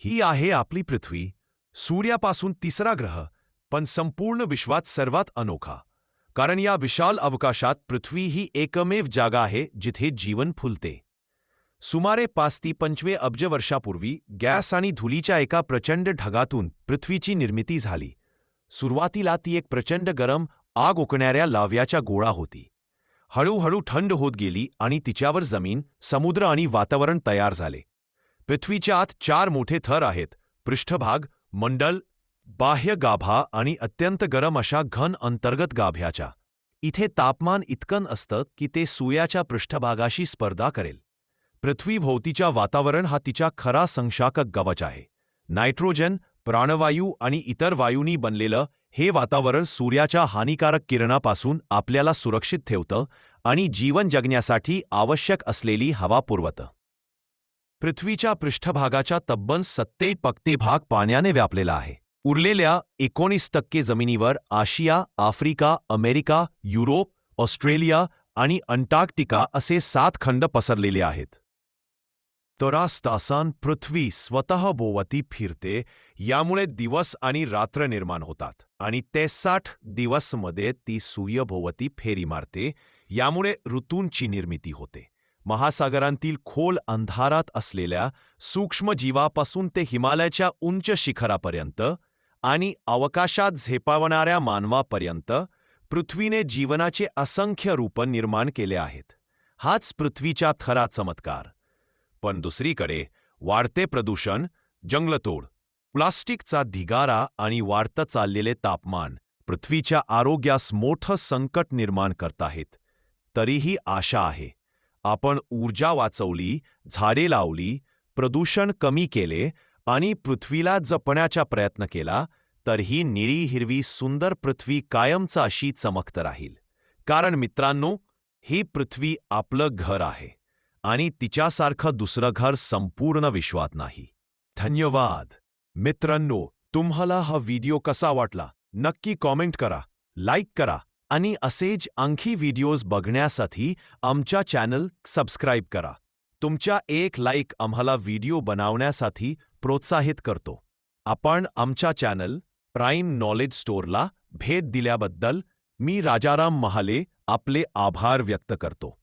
ही आहे आपली पृथ्वी, सूर्यापासून तिसरा ग्रह, पण संपूर्ण विश्वात सर्वात अनोखा. कारण या विशाल अवकाशात पृथ्वी ही एकमेव जागा आहे जिथे जीवन फुलते. सुमारे 5 ते 25 अब्ज वर्षापूर्वी गॅस आणि धुलीच्या एका प्रचंड ढगातून पृथ्वीची निर्मिती झाली. सुरुवातीला ती एक प्रचंड गरम, आग ओकणाऱ्या लाव्याचा गोळा होती. हळूहळू थंड होत गेली आणि तिच्यावर जमीन, समुद्र आणि वातावरण तयार झाले. पृथ्वीच्या आत 4 मोठे थर आहेत: पृष्ठभाग, मंडल, बाह्य गाभा आणि अत्यंत गरम अशा घन अंतर्गत गाभ्याचा. इथे तापमान इतकं असतं की ते सूर्याच्या पृष्ठभागाशी स्पर्धा करेल. पृथ्वीभोवतीच्या वातावरण हा तिचा खरा संक्षारक कवच आहे. नायट्रोजन, प्राणवायू आणि इतर वायूंनी बनलेलं हे वातावरण सूर्याच्या हानिकारक किरणापासून आपल्याला सुरक्षित ठेवतं आणि जीवन जगण्यासाठी आवश्यक असलेली हवा पुरवतं. पृथ्वीच्या पृष्ठभागाचा तब्बल 70% भाग पाण्याने व्यापलेला आहे. उरलेल्या 19% जमिनीवर आशिया, आफ्रिका, अमेरिका, युरोप, ऑस्ट्रेलिया आणि अंटार्क्टिका असे 7 खंड पसरलेले आहेत. तरास तासान पृथ्वी स्वतः भोवती फिरते, यामुळे दिवस आणि रात्र निर्माण होतात आणि 63 दिवसमध्ये ती सूर्यभोवती फेरी मारते, यामुळे ऋतूंची निर्मिती होते. महासागरांतील खोल अंधारात असलेल्या सूक्ष्म जीवापासून ते हिमालयाच्या उंच शिखरापर्यंत आणि अवकाशात झेपावणाऱ्या मानवापर्यंत पृथ्वीने जीवनाचे असंख्य रूपं निर्माण केले आहेत. हाच पृथ्वीच्या खरा चमत्कार. पण दुसरीकडे वाढते प्रदूषण, जंगलतोड, प्लास्टिकचा ढिगारा आणि वाढत चाललेले तापमान पृथ्वीच्या आरोग्यास मोठं संकट निर्माण करत आहेत. तरीही आशा आहे. आपण ऊर्जा वाचवली, झाडे लावली, प्रदूषण कमी केले आणि पृथ्वीला जपण्याचा प्रयत्न केला तर ही निळी हिरवी सुंदर पृथ्वी कायमच अशी चमकत राहील. कारण मित्रांनो, ही पृथ्वी आपलं घर आहे आणि तिच्यासारखं दुसरं घर संपूर्ण विश्वात नाही. धन्यवाद. मित्रांनो, तुम्हाला हा व्हिडिओ कसा वाटला नक्की कॉमेंट करा, लाईक करा आणि असेच आणखी व्हिडिओज बघण्यासाठी आमच्या चॅनल सबस्क्राईब करा. तुमच्या एक लाईक आम्हाला व्हिडिओ बनवण्यासाठी प्रोत्साहित करतो. आपण आमच्या चॅनल प्राईम नॉलेज स्टोअरला भेट दिल्याबद्दल मी राजाराम महाले आपले आभार व्यक्त करतो.